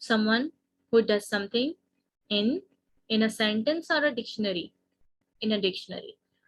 someone who does something in a sentence or a dictionary. in a dictionary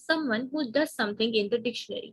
someone who does something in the dictionary,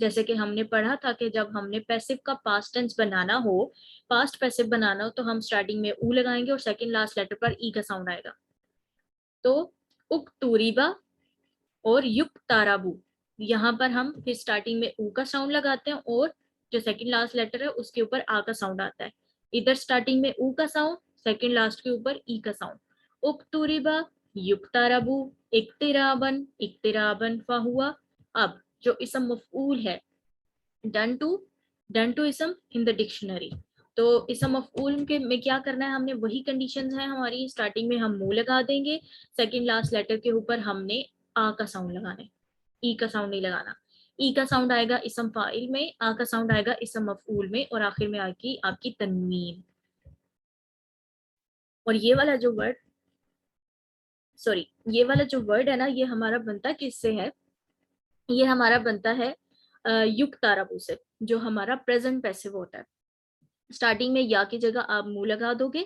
جیسے کہ ہم نے پڑھا تھا کہ جب ہم نے پیسو کا پاسٹ ٹینس بنانا ہو، پاسٹ پیسو بنانا ہو، تو ہم سٹارٹنگ میں او لگائیں گے اور سیکنڈ لاسٹ لیٹر پر ای کا ساؤنڈ آئے گا. تو اکتوریبا اور یک تارابو، یہاں پر ہم پھر سٹارٹنگ میں او کا ساؤنڈ لگاتے ہیں اور جو سیکنڈ لاسٹ لیٹر ہے اس کے اوپر آ کا ساؤنڈ آتا ہے. ادھر سٹارٹنگ میں او کا ساؤنڈ، سیکنڈ لاسٹ کے اوپر ای کا ساؤنڈ. اکتوریبا یک تارابو اکترابن اکترابن فہوا. اب جو اسم مفعول ہے ڈن ٹو اسم ان دا ڈکشنری، تو اسم مفعول کے میں کیا کرنا ہے، ہم نے وہی کنڈیشنز ہیں ہماری. سٹارٹنگ میں ہم منہ لگا دیں گے، سیکنڈ لاسٹ لیٹر کے اوپر ہم نے آ کا ساؤنڈ لگانا ہے، ای کا ساؤنڈ نہیں لگانا. ای کا ساؤنڈ آئے گا اسم فاعل میں، آ کا ساؤنڈ آئے گا اسم مفعول میں، اور آخر میں آئے گی آپ کی تنوین. اور یہ والا جو ورڈ یہ والا جو ورڈ ہے نا، یہ ہمارا بنتا کس سے ہے، یہ ہمارا بنتا ہے یک تارابو سے، جو ہمارا پریزنٹ پیسو ہوتا ہے. سٹارٹنگ میں یا کی جگہ آپ منہ لگا دو گے،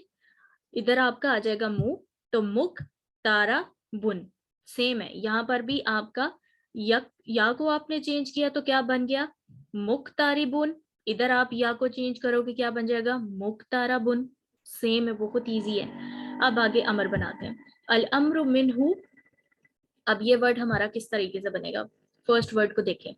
ادھر آپ کا آ جائے گا منہ، تو مک تارا بن سیم ہے. یہاں پر بھی آپ کا یا کو آپ نے چینج کیا تو کیا بن گیا، مک تاری بن. ادھر آپ یا کو چینج کرو گے کیا بن جائے گا، مک تارا بن. سیم ہے، بہت ایزی ہے. اب آگے امر بناتے ہیں. الامر منہ. اب یہ ورڈ ہمارا کس طریقے سے بنے گا، فرسٹ ورڈ کو دیکھیں.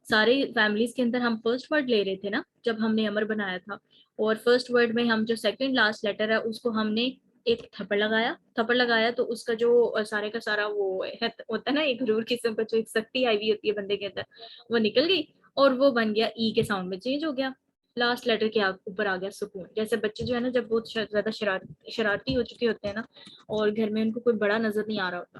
سارے فیملیز کے اندر ہم فرسٹ ورڈ لے رہے تھے نا جب ہم نے امر بنایا تھا، اور فرسٹ ورڈ میں ہم جو سیکنڈ لاسٹ لیٹر ہے اس کو ہم نے ایک تھپڑ لگایا تو اس کا جو سارے کا سارا وہ ہوتا ہے نا ایک رور قسم کا، جو ایک سختی آئی ہوئی ہوتی ہے بندے کے اندر، وہ نکل گئی اور وہ بن گیا ای کے ساؤنڈ میں چینج ہو گیا. لاسٹ لیٹر کے اوپر آ گیا سکون. جیسے بچے جو ہے نا جب بہت زیادہ شرارتی ہو چکے ہوتے ہیں نا، اور گھر میں ان کو کوئی بڑا نظر نہیں آ رہا ہوتا،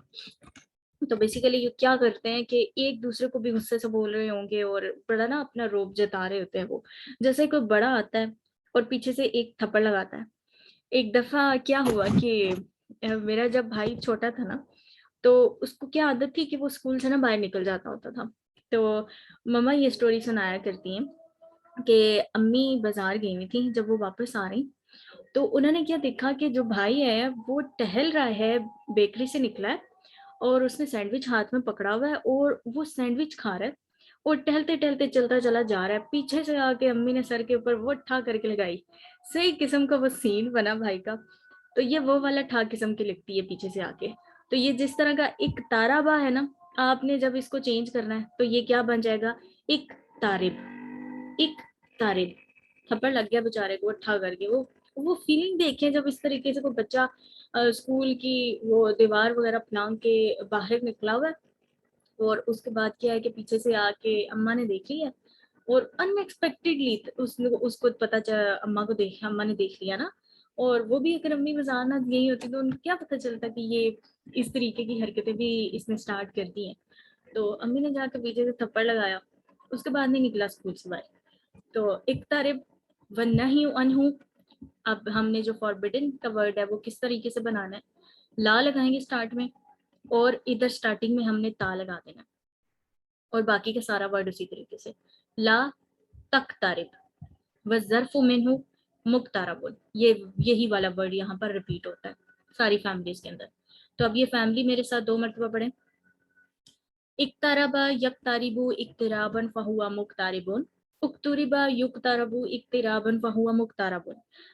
تو بیسیکلی یہ کیا کرتے ہیں کہ ایک دوسرے کو بھی غصے سے بول رہے ہوں گے اور بڑا نا اپنا روب جتا رہے ہوتے ہیں. وہ جیسے کوئی بڑا آتا ہے اور پیچھے سے ایک تھپڑ لگاتا ہے. ایک دفعہ کیا ہوا کہ میرا جب بھائی چھوٹا تھا نا، تو اس کو کیا عادت تھی کہ وہ اسکول سے نا باہر نکل جاتا ہوتا تھا. تو مما یہ اسٹوری سنایا کرتی ہیں کہ امی بازار گئی ہوئی تھی، جب وہ واپس آ رہی تو انہوں نے کیا دیکھا کہ جو بھائی ہے وہ ٹہل رہا ہے، بیکری سے نکلا ہے اور اس نے سینڈوچ ہاتھ میں پکڑا ہوا ہے اور وہ سینڈوچ کھا رہا ہے اور ٹہلتے ٹہلتے چلتا چلا جا رہا ہے. پیچھے سے آ کے امی نے سر کے اوپر وہ ٹھا کر کے لگائی. صحیح قسم کا وہ سین بنا بھائی کا. تو یہ وہ والا ٹھا قسم کی لگتی ہے پیچھے سے آ کے. تو یہ جس طرح کا ایک تارا با ہے نا، آپ نے جب اس کو چینج کرنا ہے تو یہ کیا بن جائے گا، ایک تارب. ایک تارب تھپڑ لگ گیا بےچارے کو ٹھا کر کے. وہ فیلنگ دیکھیں جب اس طریقے سے کوئی بچہ اسکول کی وہ دیوار وغیرہ پلانگ کے باہر نکلا ہوا ہے اور اس کے بعد کیا ہے کہ پیچھے سے آ کے اماں نے دیکھ لیا اور ان ایکسپیکٹڈلی اس کو پتا چلا، اماں نے دیکھ لیا نا. اور وہ بھی اگر امی بازار نہ یہی ہوتی تو ان کو کیا پتا چلتا کہ یہ اس طریقے کی حرکتیں بھی اس نے اسٹارٹ کر دی ہیں. تو امی نے جا کے پیچھے سے تھپڑ لگایا، اس کے بعد نہیں نکلا اسکول سے باہر. تو اقترب ونہی عنہ. اب ہم نے جو فاربڈن کا ورڈ ہے وہ کس طریقے سے بنانا ہے، لا لگائیں گے سٹارٹ میں اور ادھر سٹارٹنگ میں ہم نے تا لگا دینا اور باقی کا سارا ورڈ اسی طریقے سے. لا تقترب والظرف منہ مقترب. یہی والا ورڈ یہاں پر ریپیٹ ہوتا ہے ساری فیملیز کے اندر. تو اب یہ فیملی میرے ساتھ 2 مرتبہ پڑھیں. اقتربا یقترب اقترابا فہو مقترب. اقترب یقترب اقترابا فهو مقترب.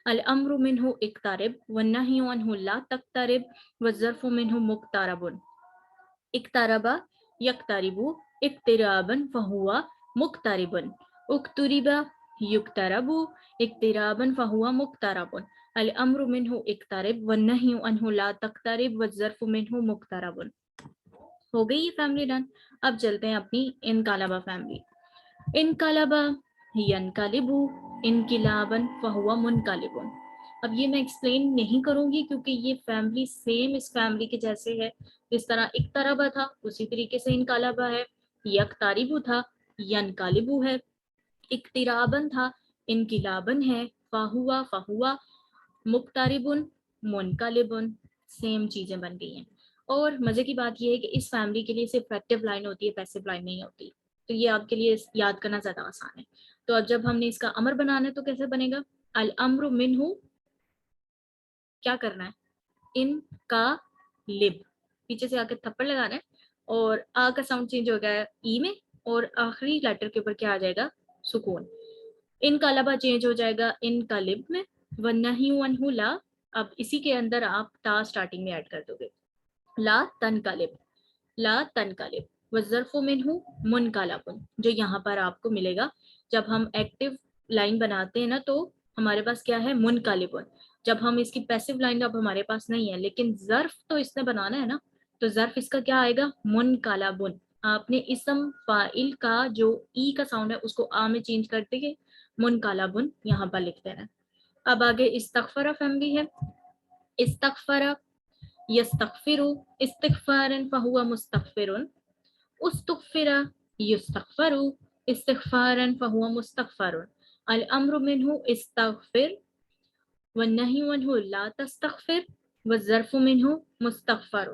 الامر منه اقترب والنهي عنه لا تقترب والظرف منه مقترب. اقترب یقترب اقترابا فهو مقترب. اقترب یقترب اقترابا فهو مقترب. الامر منه اقترب والنهي عنه لا تقترب والظرف منه مقترب. ہو گئی یہ فیملی ڈن. اب چلتے ہیں اپنی انقلبہ فیملی. انقلبہ ینقلبو انقلابا فہو منقلب. اب یہ میں ایکسپلین نہیں کروں گی کیونکہ یہ فیملی سیم اس فیملی کے جیسے ہے. جس طرح اقتربہ تھا اسی طریقے سے انقلبہ ہے. یقترب تھا ینقلب ہے. اقتراباً تھا انقلاباً ہے. فہو مقترب منقلب. سیم چیزیں بن گئی ہیں. اور مزے کی بات یہ ہے کہ اس فیملی کے لیے صرف ایکٹیو لائن ہوتی ہے، پیسو لائن نہیں ہوتی. تو یہ آپ کے لیے یاد کرنا زیادہ آسان ہے. تو اب جب ہم نے اس کا امر بنانا ہے تو کیسے بنے گا، الامر منہ کیا کرنا ہے، ان کا لب، پیچھے سے آ کے تھپڑ لگانا ہے اور آ کا ساؤنڈ چینج ہو گیا ہے ای میں اور آخری لیٹر کے اوپر کیا آ جائے گا؟ سکون. ان قلبہ چینج ہو جائے گا ان قلب میں. والنہی عنہ لا. اب اسی کے اندر آپ تا سٹارٹنگ میں ایڈ کر دو گے. لا تنقلب. لا تنقلب. والظرف منہ منقلب. جو یہاں پر آپ کو ملے گا جب ہم ایکٹیو لائن بناتے ہیں نا تو ہمارے پاس کیا ہے؟ منقلب. جب ہم اس کی پیسو لائن اب ہمارے پاس نہیں ہے لیکن ظرف تو اس نے بنانا ہے نا تو ظرف اس کا کیا آئے گا؟ منقلب. آپ نے اسم فاعل کا جو ای کا ساؤنڈ ہے اس کو آ میں چینج کر کے منقلب یہاں پر لکھتے ہیں. اب آگے استغفر فیملی ہے. استغفر یستغفر استغفارا فهو مستغفر. استغفر یستغفر استغفارا فهو مستغفر. الامر منه استغفر والنهی عنہ لا تستغفر والظرف منه مستغفر.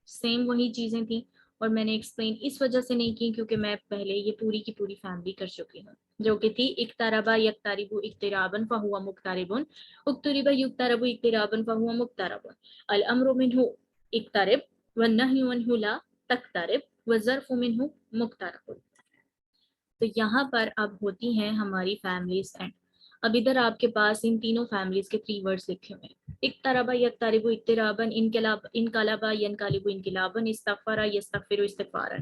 سیم وہی چیزیں تھیں اور میں نے ایکسپلین اس وجہ سے نہیں کی کیونکہ میں پہلے یہ پوری کی پوری فیملی کر چکی ہوں جو کہ تھی اقتربا یقترب اقترابا فهو مقترب. اقترب یقترب اقترابا فهو مقترب. الامر منه اقترب والنهی عنہ لا تقترب والظرف منه مقترب. تو یہاں پر اب ہوتی ہیں ہماری فیملیز اینڈ. اب ادھر آپ کے پاس ان تینوں فیملیز کے 3 ورڈز لکھے ہوئے ہیں. اقتربا یقترب اقترابا انقلبا ینقلب انقلابا استغفر یستغفر استغفارا.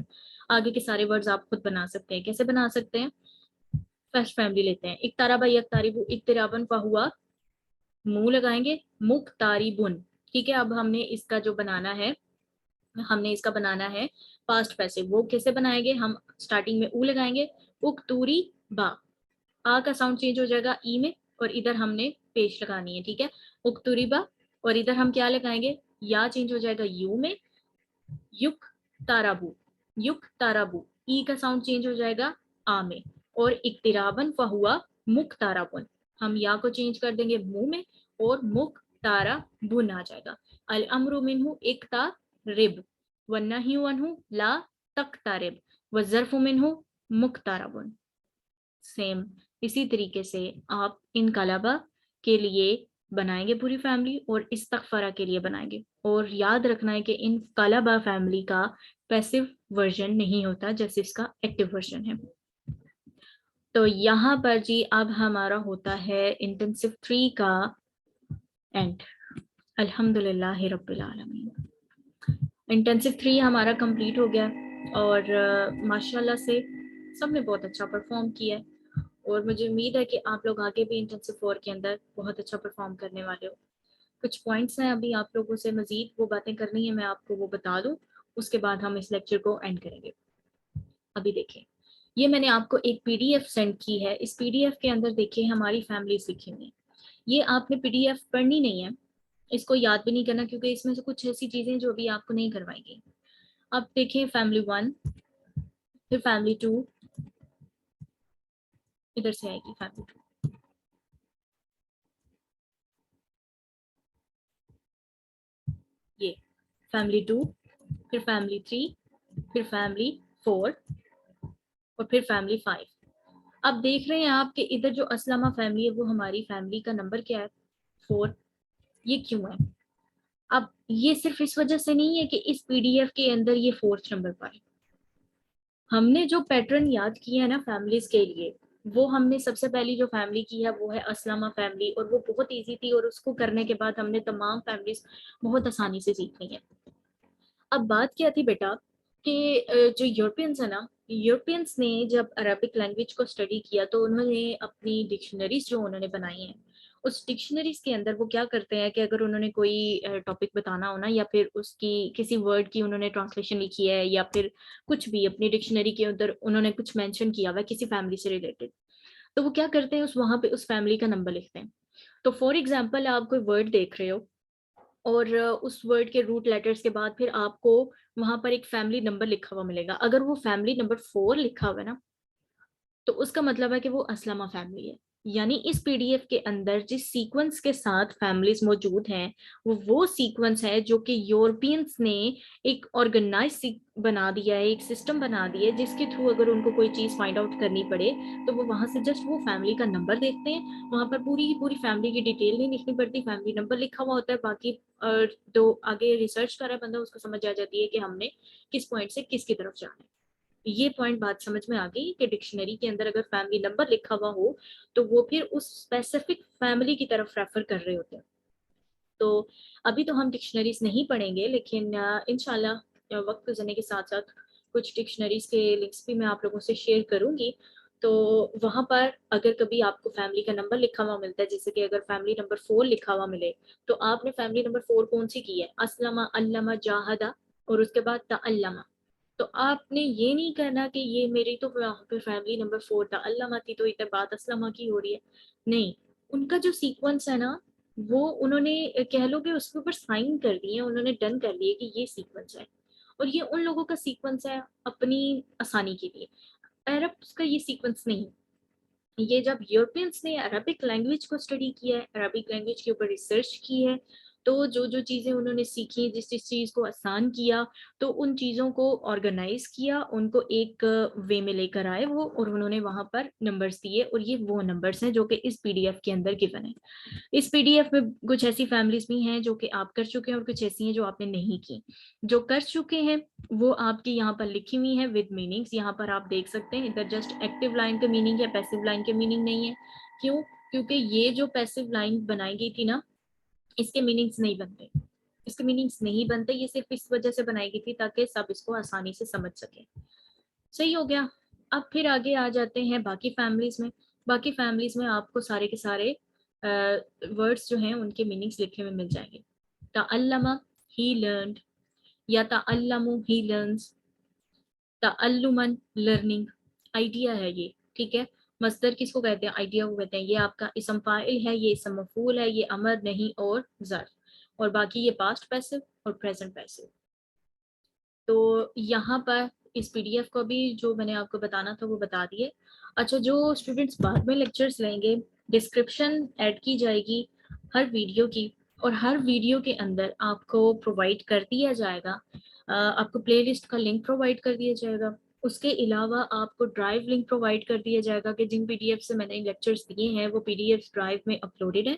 آگے کے سارے ورڈز آپ خود بنا سکتے ہیں. کیسے بنا سکتے ہیں؟ فرسٹ فیملی لیتے ہیں. اقتربا یقترب اقترابا فہوا منہ لگائیں گے مقتربن. ٹھیک ہے. اب ہم نے اس کا جو بنانا ہے پاسٹ پیسو. وہ کیسے بنائیں گے؟ ہم سٹارٹنگ میں او لگائیں گے. اکتوری با. آ کا ساؤنڈ چینج ہو جائے گا ای میں اور ادھر ہم نے پیش لگانی ہے. ٹھیک ہے. اکتوری با اور ادھر ہم کیا لگائیں گے؟ یا چینج ہو جائے گا یو میں. یک تارابو. یک تارابو. ای کا ساؤنڈ چینج ہو جائے گا آ میں. اور اقترابن فہوا مقتربن. ہم یا کو چینج کر دیں گے منہ میں اور مقتربن آ جائے گا. الامر منہ اقترب والنہی عنہ لا تقترب والظرف منہ مقترب. سیم اسی طریقے سے آپ انقلبہ کے لیے بنائیں گے پوری فیملی اور استغفرہ کے لیے بنائیں گے. اور یاد رکھنا ہے کہ انقلبہ فیملی کا پیسو ورژن نہیں ہوتا جیسے اس کا ایکٹیو ورژن ہے. تو یہاں پر جی اب ہمارا ہوتا ہے انٹینسو 3 کا اینڈ. الحمدللہ رب العالمین. انٹینسو 3 ہمارا کمپلیٹ ہو گیا اور ماشاءاللہ سے سب نے بہت اچھا پرفارم کیا ہے اور مجھے امید ہے کہ آپ لوگ آگے بھی انٹینسو 4 کے اندر بہت اچھا پرفارم کرنے والے ہو. کچھ پوائنٹس ہیں ابھی آپ لوگوں سے مزید وہ باتیں کرنی ہے، میں آپ کو وہ بتا دوں، اس کے بعد ہم اس لیکچر کو اینڈ کریں گے. ابھی دیکھیں یہ میں نے آپ کو ایک پی ڈی ایف سینڈ کی ہے. اس پی ڈی ایف کے اندر دیکھیں ہماری فیملیز لکھی ہوئی ہیں. یہ آپ نے پی ڈی ایف پڑھنی نہیں ہے، اس کو یاد بھی نہیں کرنا کیونکہ اس میں سے کچھ ایسی چیزیں جو ابھی آپ کو نہیں کروائی گئی. اب دیکھیں فیملی 1 پھر فیملی 2 ادھر سے آئے گی فیملی 2. یہ فیملی 2 پھر فیملی 3 پھر فیملی 4 اور پھر فیملی 5. اب دیکھ رہے ہیں آپ کہ ادھر جو اسلمہ فیملی ہے وہ ہماری فیملی کا نمبر کیا ہے؟ 4. یہ کیوں ہے؟ اب یہ صرف اس وجہ سے نہیں ہے کہ اس پی ڈی ایف کے اندر یہ 4 نمبر پر ہے. ہم نے جو پیٹرن یاد کیا ہے نا فیملیز کے لیے، وہ ہم نے سب سے پہلی جو فیملی کی ہے وہ ہے اسلمہ فیملی اور وہ بہت ایزی تھی اور اس کو کرنے کے بعد ہم نے تمام فیملیز بہت آسانی سے سیکھ لی ہیں. اب بات کیا تھی بیٹا کہ جو یورپینس ہیں نا، یورپینس نے جب عربک لینگویج کو اسٹڈی کیا تو انہوں نے اپنی ڈکشنریز جو انہوں نے بنائی ہیں اس ڈکشنریز کے اندر وہ کیا کرتے ہیں کہ اگر انہوں نے کوئی ٹاپک بتانا ہونا یا پھر اس کی کسی ورڈ کی انہوں نے ٹرانسلیشن لکھی ہے یا پھر کچھ بھی اپنی ڈکشنری کے اندر انہوں نے کچھ مینشن کیا ہوا ہے کسی فیملی سے ریلیٹڈ، تو وہ کیا کرتے ہیں وہاں پہ اس فیملی کا نمبر لکھتے ہیں. تو فار ایگزامپل آپ کوئی ورڈ دیکھ رہے ہو اور اس ورڈ کے روٹ لیٹرز کے بعد پھر آپ کو وہاں پر ایک فیملی نمبر لکھا ہوا ملے گا. اگر وہ فیملی نمبر 4 لکھا ہوا ہے نا تو اس کا مطلب ہے کہ وہ اسلمہ فیملی ہے. یعنی اس پی ڈی ایف کے اندر جس سیکوینس کے ساتھ فیملیز موجود ہیں وہ سیکوینس ہے جو کہ یورپینس نے ایک آرگنائز بنا دیا ہے، ایک سسٹم بنا دیا ہے جس کے تھرو اگر ان کو کوئی چیز فائنڈ آؤٹ کرنی پڑے تو وہ وہاں سے جسٹ وہ فیملی کا نمبر دیکھتے ہیں. وہاں پر پوری فیملی کی ڈیٹیل نہیں لکھنی پڑتی، فیملی نمبر لکھا ہوا ہوتا ہے. باقی تو آگے ریسرچ کر رہا ہے بندہ اس کو سمجھ آ جاتی ہے کہ ہم نے کس پوائنٹ سے کس کی طرف جانا ہے. یہ پوائنٹ بات سمجھ میں آ گئی کہ ڈکشنری کے اندر اگر فیملی نمبر لکھا ہوا ہو تو وہ پھر اس اسپیسیفک فیملی کی طرف ریفر کر رہے ہوتے ہیں. تو ابھی تو ہم ڈکشنریز نہیں پڑھیں گے، لیکن انشاءاللہ وقت گزرنے کے ساتھ ساتھ کچھ ڈکشنریز کے لنکس بھی میں آپ لوگوں سے شیئر کروں گی. تو وہاں پر اگر کبھی آپ کو فیملی کا نمبر لکھا ہوا ملتا ہے، جیسے کہ اگر فیملی نمبر 4 لکھا ہوا ملے تو آپ نے فیملی نمبر 4 کون سی کی ہے؟ اسلمہ، علمہ، جاہدہ، اور اس کے بعد تعلمہ. تو آپ نے یہ نہیں کرنا کہ یہ میری تو فیملی نمبر 4 تعلمہ تھی تو اتنے بات اسلمہ کی ہو رہی ہے. نہیں، ان کا جو سیکوینس ہے نا، وہ انہوں نے کہہ لو کہ اس کے اوپر سائن کر دیے، انہوں نے ڈن کر لیے کہ یہ سیکوینس ہے، اور یہ ان لوگوں کا سیکوینس ہے اپنی آسانی کے لیے. عربس کا یہ سیکوینس نہیں. یہ جب یورپینس نے عربک لینگویج کو اسٹڈی کیا ہے، عربک لینگویج کے اوپر ریسرچ کی ہے، تو جو جو چیزیں انہوں نے سیکھی، جس جس چیز کو آسان کیا، تو ان چیزوں کو آرگنائز کیا، ان کو ایک وے میں لے کر آئے وہ، اور انہوں نے وہاں پر نمبرز دیے، اور یہ وہ نمبرز ہیں جو کہ اس پی ڈی ایف کے اندر گیون ہیں. اس پی ڈی ایف میں کچھ ایسی فیملیز بھی ہیں جو کہ آپ کر چکے ہیں، اور کچھ ایسی ہیں جو آپ نے نہیں کی. جو کر چکے ہیں وہ آپ کی یہاں پر لکھی ہوئی ہیں ود میننگز. یہاں پر آپ دیکھ سکتے ہیں ادھر جسٹ ایکٹیو لائن کا میننگ ہے، پیسو لائن کے میننگ نہیں ہے. کیوں؟ کیونکہ یہ جو پیسو لائن بنائی گئی تھی نا، اس کے میننگز نہیں بنتے. اس کے میننگز نہیں بنتے، یہ صرف اس وجہ سے بنائی گئی تھی تاکہ سب اس کو آسانی سے سمجھ سکیں. صحیح ہو گیا. اب پھر آگے آ جاتے ہیں باقی فیملیز میں. باقی فیملیز میں آپ کو سارے کے سارے ورڈز جو ہیں ان کے میننگز لکھے ہوئے مل جائیں گے. تعلمہ، ہی لرنڈ، یا تعلمو، ہی لرنز. تعلمن، لرننگ. آئیڈیا ہے یہ، ٹھیک ہے. مصدر کس کو کہتے ہیں؟ آئیڈیا کو کہتے ہیں. یہ آپ کا اسم فاعل ہے، یہ اسم مفعول ہے، یہ امر نہیں اور ظرف، اور باقی یہ پاسٹ پیسو اور پریزنٹ پیسو. تو یہاں پر اس پی ڈی ایف کو بھی جو میں نے آپ کو بتانا تھا وہ بتا دیے. اچھا، جو اسٹوڈنٹس بعد میں لیکچرز لیں گے، ڈسکرپشن ایڈ کی جائے گی ہر ویڈیو کی، اور ہر ویڈیو کے اندر آپ کو پرووائڈ کر دیا جائے گا، آپ کو پلے لسٹ کا لنک پرووائڈ کر دیا جائے گا. اس کے علاوہ آپ کو ڈرائیو لنک پرووائڈ کر دیا جائے گا کہ جن پی ڈی ایف سے میں نے لیکچرز دیے ہیں وہ پی ڈی ایف ڈرائیو میں اپلوڈڈ ہیں،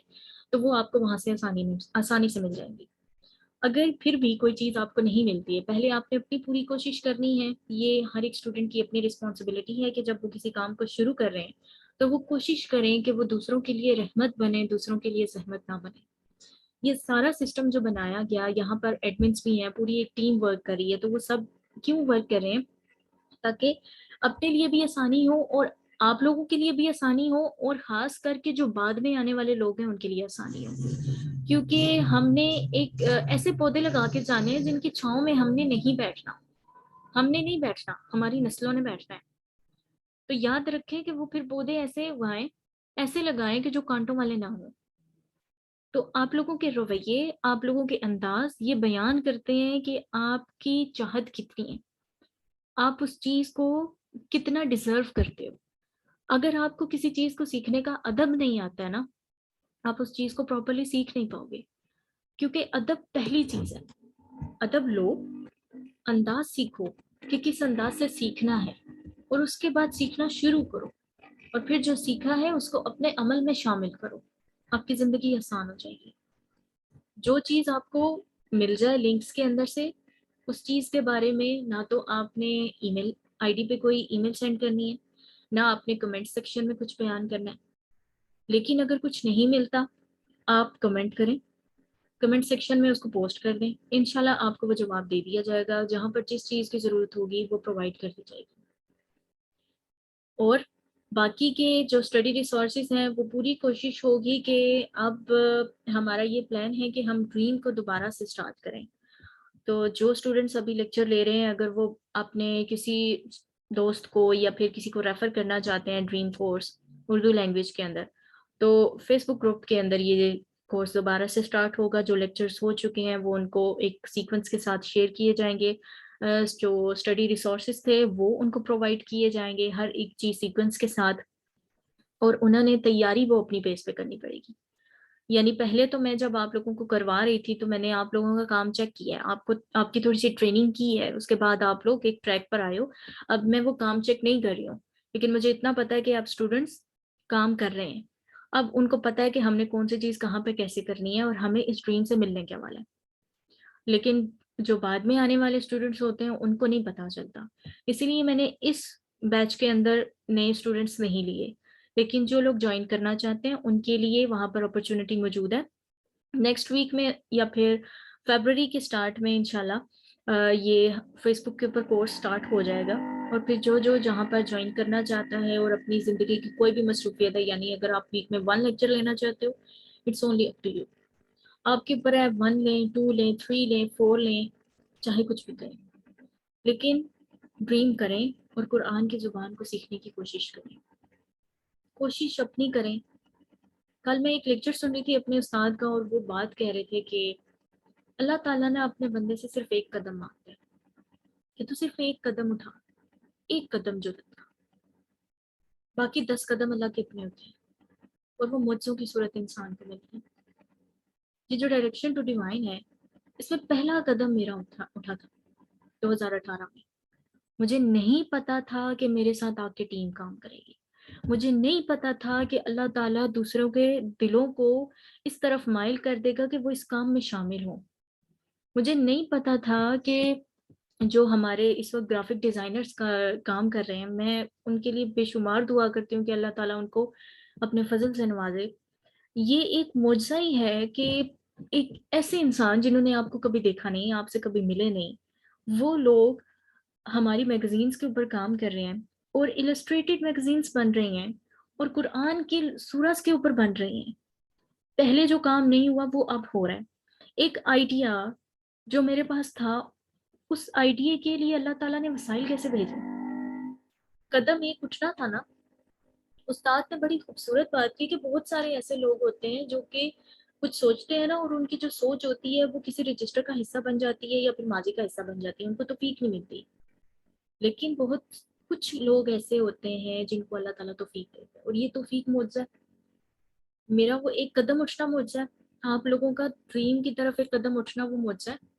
تو وہ آپ کو وہاں سے آسانی سے مل جائیں گی. اگر پھر بھی کوئی چیز آپ کو نہیں ملتی ہے، پہلے آپ نے اپنی پوری کوشش کرنی ہے. یہ ہر ایک اسٹوڈنٹ کی اپنی رسپانسبلٹی ہے کہ جب وہ کسی کام کو شروع کر رہے ہیں تو وہ کوشش کریں کہ وہ دوسروں کے لیے رحمت بنے، دوسروں کے لیے زحمت نہ بنے. یہ سارا سسٹم جو بنایا گیا، یہاں پر ایڈمنس بھی ہیں، پوری ایک ٹیم ورک کر رہی ہے. تو وہ سب کیوں ورک کر رہے ہیں؟ تاکہ اپنے لیے بھی آسانی ہو اور آپ لوگوں کے لیے بھی آسانی ہو، اور خاص کر کے جو بعد میں آنے والے لوگ ہیں ان کے لیے آسانی ہو. کیونکہ ہم نے ایک ایسے پودے لگا کے جانے ہیں جن کی چھاؤں میں ہم نے نہیں بیٹھنا. ہم نے نہیں بیٹھنا، ہماری نسلوں نے بیٹھنا ہے. تو یاد رکھیں کہ وہ پھر پودے ایسے اگائیں، ایسے لگائیں کہ جو کانٹوں والے نہ ہوں. تو آپ لوگوں کے رویے، آپ لوگوں کے انداز یہ بیان کرتے ہیں کہ آپ کی چاہت کتنی ہے، آپ اس چیز کو کتنا ڈیزرو کرتے ہو. اگر آپ کو کسی چیز کو سیکھنے کا ادب نہیں آتا ہے نا، آپ اس چیز کو پراپرلی سیکھ نہیں پاؤ گے. کیونکہ ادب پہلی چیز ہے. ادب لو، انداز سیکھو کہ کس انداز سے سیکھنا ہے، اور اس کے بعد سیکھنا شروع کرو، اور پھر جو سیکھا ہے اس کو اپنے عمل میں شامل کرو. آپ کی زندگی آسان ہو جائے گی. جو چیز آپ کو مل جائے لنکس کے اندر سے، اس چیز کے بارے میں نہ تو آپ نے ای میل آئی ڈی پہ کوئی ای میل سینڈ کرنی ہے، نہ آپ نے کمنٹ سیکشن میں کچھ بیان کرنا ہے. لیکن اگر کچھ نہیں ملتا، آپ کمنٹ کریں، کمنٹ سیکشن میں اس کو پوسٹ کر دیں. انشاءاللہ آپ کو وہ جواب دے دیا جائے گا. جہاں پر جس چیز کی ضرورت ہوگی وہ پرووائڈ کر دی جائے گی. اور باقی کے جو اسٹڈی ریسورسز ہیں وہ پوری کوشش ہوگی کہ اب ہمارا یہ پلان ہے کہ ہم ڈریم کو دوبارہ سے اسٹارٹ کریں. تو جو اسٹوڈنٹس ابھی لیکچر لے رہے ہیں، اگر وہ اپنے کسی دوست کو یا پھر کسی کو ریفر کرنا چاہتے ہیں ڈریم کورس اردو لینگویج کے اندر، تو فیس بک گروپ کے اندر یہ کورس دوبارہ سے سٹارٹ ہوگا. جو لیکچرز ہو چکے ہیں وہ ان کو ایک سیکوینس کے ساتھ شیئر کیے جائیں گے. جو اسٹڈی ریسورسز تھے وہ ان کو پرووائڈ کیے جائیں گے، ہر ایک چیز سیکوینس کے ساتھ. اور انہوں نے تیاری وہ اپنی بیس پہ کرنی پڑے گی. یعنی پہلے تو میں جب آپ لوگوں کو کروا رہی تھی تو میں نے آپ لوگوں کا کام چیک کیا ہے، آپ کی تھوڑی سی ٹریننگ کی ہے، اس کے بعد آپ لوگ ایک ٹریک پر آئے ہو. اب میں وہ کام چیک نہیں کر رہی ہوں، لیکن مجھے اتنا پتا ہے کہ آپ اسٹوڈنٹس کام کر رہے ہیں. اب ان کو پتا ہے کہ ہم نے کون سی چیز کہاں پہ کیسے کرنی ہے اور ہمیں اس ڈریم سے ملنے کے والا ہے. لیکن جو بعد میں آنے والے اسٹوڈنٹس ہوتے ہیں ان کو نہیں پتہ چلتا. اسی لیے میں نے اس بیچ کے اندر نئے اسٹوڈنٹس نہیں لیے، لیکن جو لوگ جوائن کرنا چاہتے ہیں ان کے لیے وہاں پر اپرچونٹی موجود ہے. نیکسٹ ویک میں یا پھر فیبرری کے سٹارٹ میں انشاءاللہ یہ فیس بک کے اوپر کورس سٹارٹ ہو جائے گا. اور پھر جو جہاں پر جوائن کرنا چاہتا ہے اور اپنی زندگی کی کوئی بھی مصروفیت ہے، یعنی اگر آپ ویک میں 1 لیکچر لینا چاہتے ہو، it's only up to you. آپ کے اوپر ہے 1 لیں، 2 لیں، 3 لیں، 4 لیں، چاہے کچھ بھی کریں، لیکن ڈریم کریں اور قرآن کی زبان کو سیکھنے کی کوشش کریں. کوشش اپنی کریں. کل میں ایک لیکچر سن رہی تھی اپنے استاد کا، اور وہ بات کہہ رہے تھے کہ اللہ تعالیٰ نے اپنے بندے سے صرف ایک قدم مانگتا ہے کہ تو صرف ایک قدم اٹھا، ایک قدم جو تھا، باقی 10 قدم اللہ کے اپنے ہوتے ہیں اور وہ معجزوں کی صورت انسان کو ملتی ہے. یہ جو ڈائریکشن ٹو ڈیوائن ہے، اس میں پہلا قدم میرا اٹھا تھا 2018 میں. مجھے نہیں پتا تھا کہ میرے ساتھ آ کے ٹیم کام کرے گی. مجھے نہیں پتا تھا کہ اللہ تعالیٰ دوسروں کے دلوں کو اس طرف مائل کر دے گا کہ وہ اس کام میں شامل ہوں. مجھے نہیں پتا تھا کہ جو ہمارے اس وقت گرافک ڈیزائنرز کا کام کر رہے ہیں، میں ان کے لیے بے شمار دعا کرتی ہوں کہ اللہ تعالیٰ ان کو اپنے فضل سے نوازے. یہ ایک معجزہ ہی ہے کہ ایک ایسے انسان جنہوں نے آپ کو کبھی دیکھا نہیں، آپ سے کبھی ملے نہیں، وہ لوگ ہماری میگزینز کے اوپر کام کر رہے ہیں اور السٹریٹڈ میگزینز بن رہی ہیں اور قرآن کی سورج کے اوپر بن رہی ہیں. پہلے جو کام نہیں ہوا وہ اب ہو رہا ہے. ایک آئیڈیا جو میرے پاس تھا، اس آئیڈیا کے لیے اللہ تعالیٰ نے وسائل کیسے بھیجے. قدم ایک اٹھنا تھا نا. استاد نے بڑی خوبصورت بات کی کہ بہت سارے ایسے لوگ ہوتے ہیں جو کہ کچھ سوچتے ہیں نا، اور ان کی جو سوچ ہوتی ہے وہ کسی رجسٹر کا حصہ بن جاتی ہے یا پھر ماضی کا حصہ بن جاتی ہے، ان کو توفیق نہیں ملتی. لیکن بہت کچھ لوگ ایسے ہوتے ہیں جن کو اللہ تعالیٰ توفیق دیتا ہے، اور یہ توفیق معجزہ ہے. میرا وہ ایک قدم اٹھنا معجزہ ہے. آپ لوگوں کا ڈریم کی طرف ایک قدم اٹھنا وہ معجزہ ہے.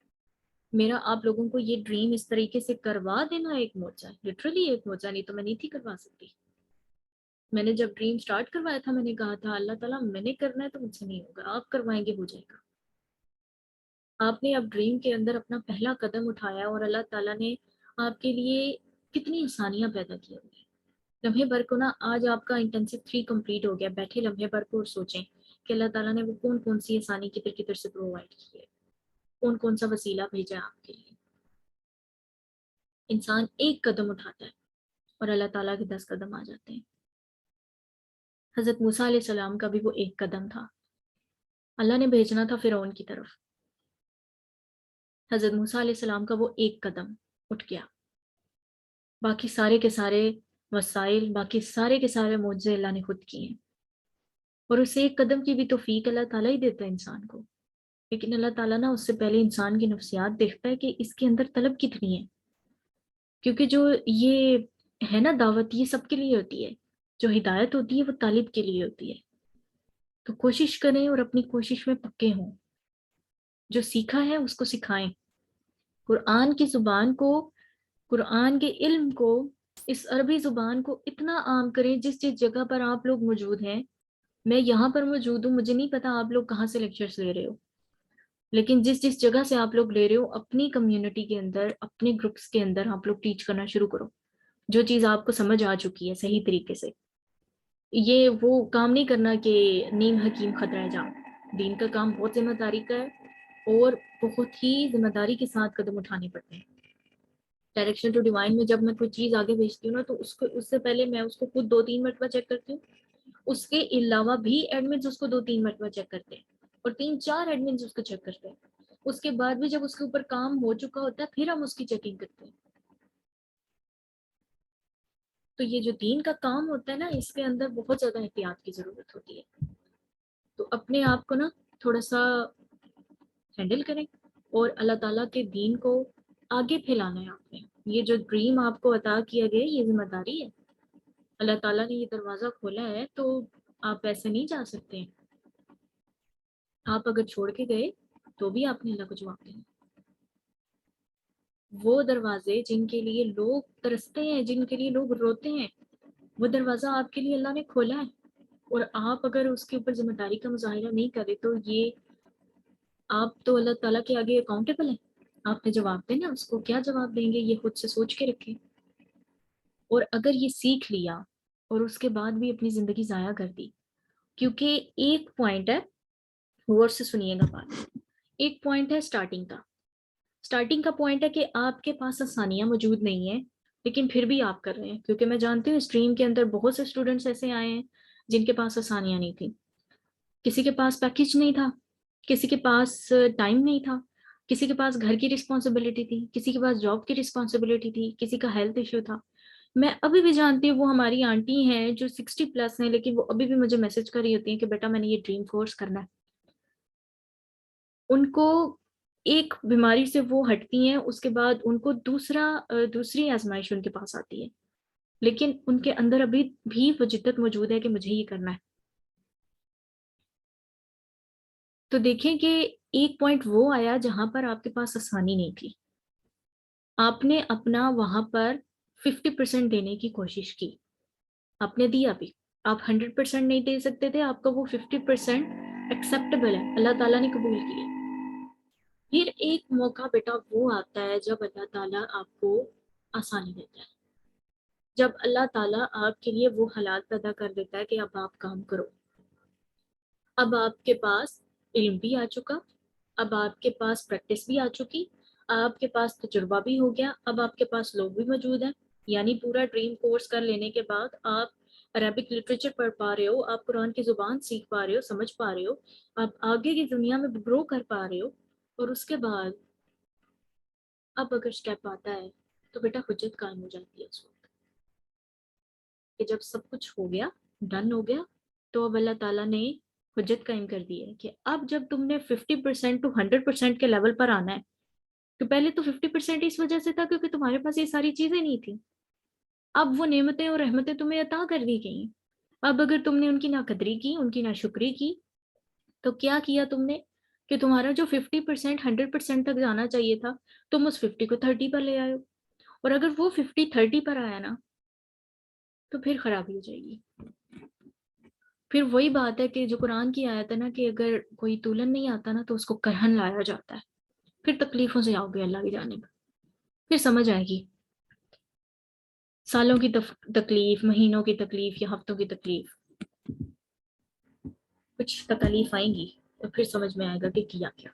میرا آپ لوگوں کو یہ ڈریم اس طریقے سے کروا دینا ایک معجزہ ہے، لٹرلی ایک معجزہ. نہیں تو میں نہیں تھی کروا سکتی. میں نے جب ڈریم سٹارٹ کروایا تھا، میں نے کہا تھا اللہ تعالیٰ میں نے کرنا ہے تو مجھ سے نہیں ہوگا، آپ کروائیں گے ہو جائے گا. آپ نے اب ڈریم کے اندر اپنا پہلا قدم اٹھایا اور اللہ تعالیٰ نے آپ کے لیے کتنی آسانیاں پیدا کی ہوئی ہیں. لمحے بھر کو نا، آج آپ کا انٹینسو 3 کمپلیٹ ہو گیا. بیٹھے لمحے بھر کو اور سوچیں کہ اللہ تعالیٰ نے وہ کون سی آسانی کدھر کدھر سے پرووائڈ کی ہے، کون سا وسیلہ بھیجا ہے آپ کے لیے. انسان ایک قدم اٹھاتا ہے اور اللہ تعالیٰ کے 10 قدم آ جاتے ہیں. حضرت موسیٰ علیہ السلام کا بھی وہ ایک قدم تھا. اللہ نے بھیجنا تھا فرعون کی طرف. حضرت موسیٰ علیہ السلام کا وہ ایک قدم اٹھ گیا. باقی سارے کے سارے وسائل، باقی سارے کے سارے معجزے اللہ نے خود کیے ہیں. اور اس ایک قدم کی بھی توفیق اللہ تعالیٰ ہی دیتا ہے انسان کو. لیکن اللہ تعالیٰ نا اس سے پہلے انسان کی نفسیات دیکھتا ہے کہ اس کے اندر طلب کتنی ہے. کیونکہ جو یہ ہے نا دعوت، یہ سب کے لیے ہوتی ہے. جو ہدایت ہوتی ہے وہ طالب کے لیے ہوتی ہے. تو کوشش کریں اور اپنی کوشش میں پکے ہوں. جو سیکھا ہے اس کو سکھائیں. قرآن کی زبان کو، قرآن کے علم کو، اس عربی زبان کو اتنا عام کریں. جس جگہ پر آپ لوگ موجود ہیں، میں یہاں پر موجود ہوں، مجھے نہیں پتا آپ لوگ کہاں سے لیکچرز لے رہے ہو، لیکن جس جگہ سے آپ لوگ لے رہے ہو، اپنی کمیونٹی کے اندر، اپنے گروپس کے اندر آپ لوگ ٹیچ کرنا شروع کرو. جو چیز آپ کو سمجھ آ چکی ہے صحیح طریقے سے. یہ وہ کام نہیں کرنا کہ نیم حکیم خطرہ جام. دین کا کام بہت ذمہ داری کا ہے اور بہت ہی ذمہ داری کے ساتھ قدم اٹھانے پڑتے ہیں. ڈائریکشن ٹو ڈیوائن میں جب میں کوئی چیز آگے بھیجتی ہوں نا، تو اس سے پہلے میں اس کو خود 2-3 مرتبہ چیک کرتی ہوں. اس کے علاوہ بھی ایڈمنز اس کو 2-3 مرتبہ چیک کرتے ہیں، اور 3-4 ایڈمنز اس کو چیک کرتے ہیں. اس کے بعد بھی جب اس کے اوپر کام ہو چکا ہوتا ہے، پھر ہم اس کی چیکنگ کرتے ہیں. تو یہ جو دین کا کام ہوتا ہے نا، اس کے اندر بہت زیادہ احتیاط کی ضرورت ہوتی ہے. تو اپنے آپ کو نا تھوڑا سا ہینڈل کریں اور اللہ تعالیٰ کے دین کو آگے پھیلانا ہے. آپ نے یہ جو ڈریم آپ کو عطا کیا گیا، یہ ذمہ داری ہے. اللہ تعالیٰ نے یہ دروازہ کھولا ہے تو آپ ایسے نہیں جا سکتے. آپ اگر چھوڑ کے گئے تو بھی آپ نے اللہ کو جواب دینا. وہ دروازے جن کے لیے لوگ ترستے ہیں، جن کے لیے لوگ روتے ہیں، وہ دروازہ آپ کے لیے اللہ نے کھولا ہے. اور آپ اگر اس کے اوپر ذمہ داری کا مظاہرہ نہیں کرے تو یہ آپ تو اللہ تعالیٰ کے آگے اکاؤنٹیبل ہیں. آپ نے جواب دینا اس کو، کیا جواب دیں گے یہ خود سے سوچ کے رکھیں. اور اگر یہ سیکھ لیا اور اس کے بعد بھی اپنی زندگی ضائع کر دی، کیونکہ ایک پوائنٹ ہے، غور سے سنیے گا بات، ایک پوائنٹ ہے اسٹارٹنگ کا. اسٹارٹنگ کا پوائنٹ ہے کہ آپ کے پاس آسانیاں موجود نہیں ہیں لیکن پھر بھی آپ کر رہے ہیں، کیونکہ میں جانتی ہوں اسٹریم کے اندر بہت سے اسٹوڈنٹس ایسے آئے ہیں جن کے پاس آسانیاں نہیں تھیں. کسی کے پاس پیکج نہیں تھا، کسی کے پاس ٹائم نہیں تھا، کسی کے پاس گھر کی رسپانسبلٹی تھی، کسی کے پاس جاب کی رسپانسبلٹی تھی، کسی کا ہیلتھ ایشو تھا. میں ابھی بھی جانتی ہوں وہ ہماری آنٹی ہیں جو 60+ ہیں لیکن وہ ابھی بھی مجھے میسج کر رہی ہوتی ہیں کہ بیٹا میں نے یہ ڈریم کورس کرنا ہے. ان کو ایک بیماری سے وہ ہٹتی ہیں، اس کے بعد ان کو دوسری آزمائش ان کے پاس آتی ہے، لیکن ان کے اندر ابھی بھی وہ جدت موجود ہے کہ مجھے یہ کرنا ہے. تو دیکھیں کہ ایک پوائنٹ وہ آیا جہاں پر آپ کے پاس آسانی نہیں تھی، آپ نے اپنا وہاں پر 50% دینے کی کوشش کی، آپ نے دیا بھی. آپ 100% نہیں دے سکتے تھے، آپ کا وہ 50% ایکسیپٹیبل ہے، اللہ تعالیٰ نے قبول کیا. پھر ایک موقع بیٹا وہ آتا ہے جب اللہ تعالیٰ آپ کو آسانی دیتا ہے، جب اللہ تعالیٰ آپ کے لیے وہ حالات پیدا کر دیتا ہے کہ اب آپ کام کرو. اب آپ کے پاس علم بھی آ چکا، اب آپ کے پاس پریکٹس بھی آ چکی، آپ کے پاس تجربہ بھی ہو گیا، اب آپ کے پاس لوگ بھی موجود ہیں. یعنی پورا ڈریم کورس کر لینے کے بعد آپ عربک لٹریچر پڑھ پا رہے ہو، آپ قرآن کی زبان سیکھ پا رہے ہو، سمجھ پا رہے ہو، آپ آگے کی دنیا میں گرو کر پا رہے ہو. اور اس کے بعد اب اگر اسٹیپ آتا ہے تو بیٹا حجت قائم ہو جاتی ہے اس وقت کہ جب سب کچھ ہو گیا، ڈن ہو گیا، تو اب اللہ تعالیٰ نے حجت قائم کر دی ہے کہ اب جب تم نے 50% ٹو 100% کے لیول پر آنا ہے، تو پہلے تو 50% اس وجہ سے تھا کیونکہ تمہارے پاس یہ ساری چیزیں نہیں تھیں. اب وہ نعمتیں اور رحمتیں تمہیں عطا کر دی گئی. اب اگر تم نے ان کی ناقدری کی، ان کی ناشکری کی، تو کیا کیا تم نے کہ تمہارا جو 50% 100% تک جانا چاہیے تھا، تم اس 50 کو 30 پر لے آئے ہو. اور اگر وہ 50 30 پر آیا نا تو پھر خرابی ہو جائے گی. پھر وہی بات ہے کہ جو قرآن کی آیت ہے نا کہ اگر کوئی تولن نہیں آتا نا تو اس کو کرہن لایا جاتا ہے. پھر تکلیفوں سے آؤ گے اللہ کی جانب، پھر سمجھ آئے گی. سالوں کی تکلیف، مہینوں کی تکلیف یا ہفتوں کی تکلیف، کچھ تکلیف آئیں گی تو پھر سمجھ میں آئے گا کہ کیا کیا.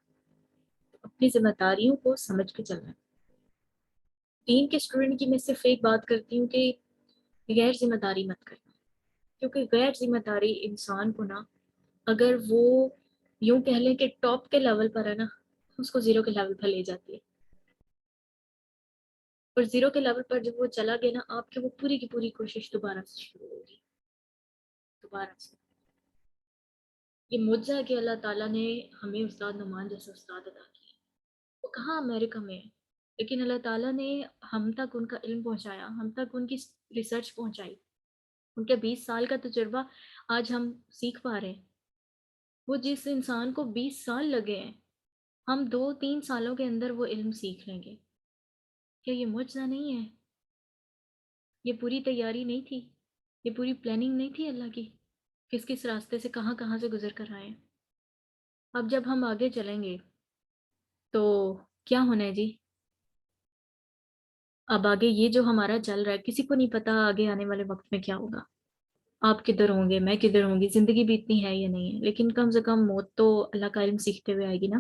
اپنی ذمہ داریوں کو سمجھ کے چلنا ہے. دین کے اسٹوڈنٹ کی میں صرف ایک بات کرتی ہوں کہ غیر ذمہ داری مت کرنا، کیونکہ غیر ذمہ داری انسان کو نا، اگر وہ یوں کہہ لیں کہ ٹاپ کے لیول پر ہے نا، اس کو زیرو کے لیول پر لے جاتی ہے. اور زیرو کے لیول پر جب وہ چلا گیا نا، آپ کی وہ پوری کی پوری کوشش دوبارہ سے شروع ہوگی، دوبارہ سے. یہ معجزہ ہے کہ اللہ تعالیٰ نے ہمیں استاد نعمان جیسا استاد عطا کیا. وہ کہاں امریکہ میں ہے، لیکن اللہ تعالیٰ نے ہم تک ان کا علم پہنچایا، ہم تک ان کی ریسرچ پہنچائی. ان کے 20 سال کا تجربہ آج ہم سیکھ پا رہے ہیں. وہ جس انسان کو 20 سال لگے ہیں، ہم 2 3 سالوں کے اندر وہ علم سیکھ لیں گے. کیا یہ معجزہ نہیں ہے؟ یہ پوری تیاری نہیں تھی؟ یہ پوری پلاننگ نہیں تھی اللہ کی؟ کس کس راستے سے کہاں کہاں سے گزر کر آئے. اب جب ہم آگے چلیں گے تو کیا ہونا ہے جی؟ اب آگے یہ جو ہمارا چل رہا ہے کسی کو نہیں پتا آگے آنے والے وقت میں کیا ہوگا. آپ کدھر ہوں گے، میں کدھر ہوں گی، زندگی بھی اتنی ہے یا نہیں ہے، لیکن کم سے کم موت تو اللہ کا علم سیکھتے ہوئے آئے گی نا.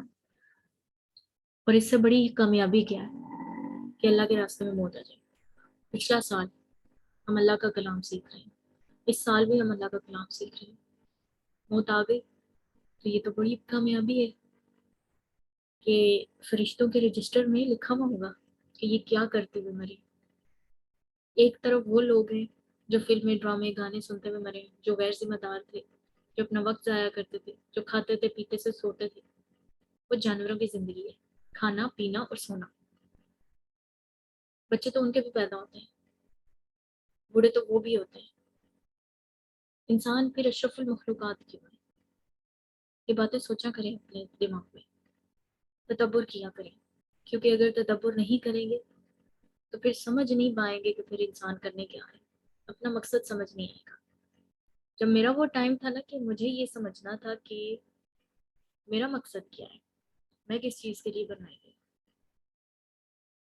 اور اس سے بڑی کامیابی کیا ہے کہ اللہ کے راستے میں موت آ جائے. پچھلا سال ہم اللہ کا کلام سیکھ رہے ہیں، اس سال بھی ہم اللہ کا کلام سیکھ رہے ہیں، موت آ گئی تو یہ تو بڑی کامیابی ہے کہ فرشتوں کے رجسٹر میں لکھا ہوا ہوگا کہ یہ کیا کرتے ہوئے مرے. ایک طرف وہ لوگ ہیں جو فلمیں، ڈرامے، گانے سنتے ہوئے مرے، جو غیر ذمہ دار تھے، جو اپنا وقت ضائع کرتے تھے، جو کھاتے تھے، پیتے سے سوتے تھے. وہ جانوروں کی زندگی ہے، کھانا پینا اور سونا. بچے تو ان کے بھی پیدا ہوتے ہیں، بوڑھے تو وہ بھی ہوتے ہیں. انسان پھر اشرف المخلوقات کیوں ہے؟ یہ باتیں سوچا کریں اپنے دماغ میں، تدبر کیا کریں. کیونکہ اگر تدبر نہیں کریں گے تو پھر سمجھ نہیں پائیں گے کہ پھر انسان کرنے کیا ہے، اپنا مقصد سمجھ نہیں آئے گا. جب میرا وہ ٹائم تھا نا کہ مجھے یہ سمجھنا تھا کہ میرا مقصد کیا ہے، میں کس چیز کے لیے بنائی گئی،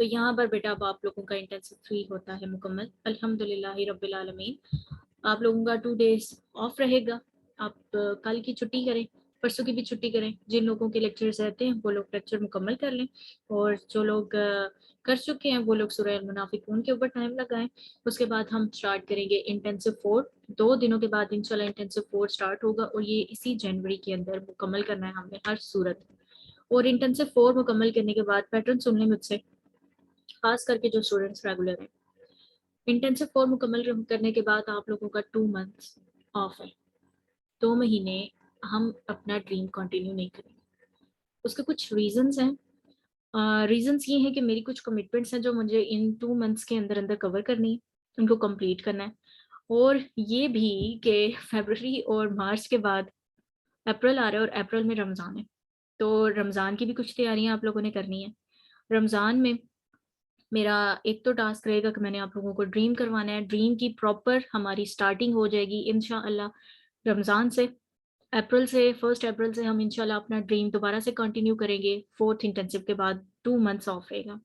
تو یہاں پر بیٹا اب آپ لوگوں کا انٹینسو 3 ہوتا ہے مکمل الحمدللہ رب العالمین. آپ لوگوں کا 2 days آف رہے گا. آپ کل کی چھٹی کریں، پرسوں کی بھی چھٹی کریں. جن لوگوں کے لیکچرز رہتے ہیں وہ لوگ لیکچر مکمل کر لیں، اور جو لوگ کر چکے ہیں وہ لوگ سورہ المنافقون کے اوپر ٹائم لگائیں. اس کے بعد ہم سٹارٹ کریں گے انٹینسو 4. 2 دنوں کے بعد انشاءاللہ انٹینسو 4 سٹارٹ ہوگا، اور یہ اسی جنوری کے اندر مکمل کرنا ہے ہم نے ہر صورت. اور انٹینسو 4 مکمل کرنے کے بعد پیٹرن سن لیں مجھ سے، خاص کر کے جو اسٹوڈنٹس ریگولر ہیں. انٹینسو 4 مکمل کرنے کے بعد آپ لوگوں کا 2 months آف ہے. 2 مہینے ہم اپنا ڈریم کنٹینیو نہیں کریں گے. اس کے کچھ ریزنز ہیں. ریزنز یہ ہیں کہ میری کچھ کمٹمنٹس ہیں جو مجھے ان 2 months کے اندر اندر کور کرنی ہے، ان کو کمپلیٹ کرنا ہے. اور یہ بھی کہ فیبرری اور مارچ کے بعد اپریل آ رہا ہے، اور اپریل میں رمضان ہے. تو رمضان کی بھی کچھ تیاریاں آپ لوگوں نے کرنی ہیں. رمضان میں میرا ایک تو ٹاسک رہے گا کہ میں نے آپ لوگوں کو ڈریم کروانا ہے. ڈریم کی پراپر ہماری سٹارٹنگ ہو جائے گی انشاءاللہ رمضان سے. اپریل سے 1 اپریل سے ہم انشاءاللہ اپنا ڈریم دوبارہ سے کنٹینیو کریں گے. 4th انٹینسو کے بعد 2 months آف رہے گا.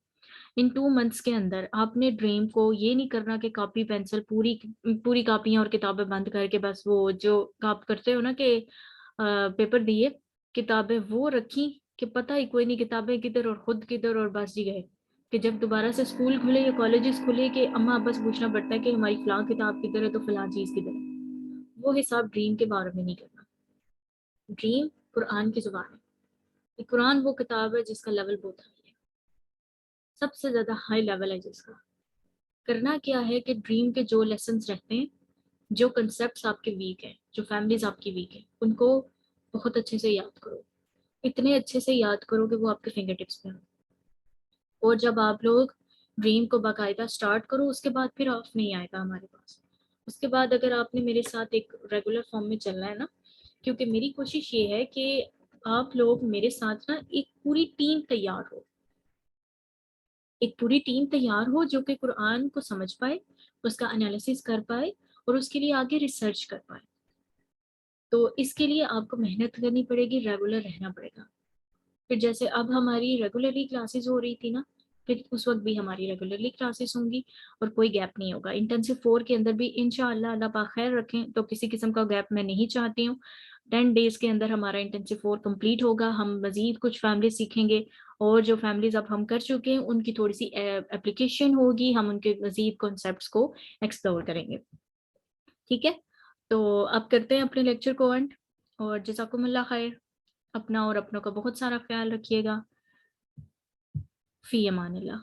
ان 2 months کے اندر آپ نے ڈریم کو یہ نہیں کرنا کہ کاپی پینسل پوری کاپیاں اور کتابیں بند کر کے بس وہ جو آپ کرتے ہو نا کہ پیپر دیے کتابیں وہ رکھی کہ پتہ ہی کوئی نہیں کتابیں کدھر اور خود کدھر اور بس جی گئے. کہ جب دوبارہ سے اسکول کھلے یا کالجز کھلے کہ اماں ابا سے پوچھنا پڑتا ہے کہ ہماری فلاں کتاب کدھر ہے تو فلاں چیز کدھر ہے. وہ حساب ڈریم کے بارے میں نہیں کرنا. ڈریم قرآن کی زبان ہے. قرآن وہ کتاب ہے جس کا لیول بہت ہائی ہے، سب سے زیادہ ہائی لیول ہے جس کا. کرنا کیا ہے کہ ڈریم کے جو لیسنز رہتے ہیں، جو کنسیپٹس آپ کے ویک ہیں، جو فیملیز آپ کی ویک ہیں، ان کو بہت اچھے سے یاد کرو. اتنے اچھے سے یاد کرو کہ وہ آپ کے فنگر ٹپس پہ ہوں. اور جب آپ لوگ ڈریم کو باقاعدہ سٹارٹ کرو اس کے بعد پھر آف نہیں آئے گا ہمارے پاس. اس کے بعد اگر آپ نے میرے ساتھ ایک ریگولر فارم میں چلنا ہے نا، کیونکہ میری کوشش یہ ہے کہ آپ لوگ میرے ساتھ نا ایک پوری ٹیم تیار ہو. ایک پوری ٹیم تیار ہو جو کہ قرآن کو سمجھ پائے، اس کا انالیسس کر پائے، اور اس کے لیے آگے ریسرچ کر پائے. تو اس کے لیے آپ کو محنت کرنی پڑے گی، ریگولر رہنا پڑے گا. پھر جیسے اب ہماری ریگولرلی کلاسز ہو رہی تھی نا، پھر اس وقت بھی ہماری ریگولرلی کلاسز ہوں گی اور کوئی گیپ نہیں ہوگا. انٹینسو 4 کے اندر بھی انشاءاللہ اللہ پاک خیر رکھیں تو کسی قسم کا گیپ میں نہیں چاہتی ہوں. 10 days کے اندر ہمارا انٹینسو 4 کمپلیٹ ہوگا. ہم مزید کچھ فیملیز سیکھیں گے، اور جو فیملیز اب ہم کر چکے ہیں ان کی تھوڑی سی اپلیکیشن ہوگی، ہم ان کے مزید کنسیپٹس کو ایکسپلور کریں گے. ٹھیک ہے، تو اب کرتے ہیں اپنے لیکچر کو اینڈ، اور جزاکم اللہ خیر. اپنا اور اپنوں کا بہت سارا خیال رکھیے گا. فی امان اللہ.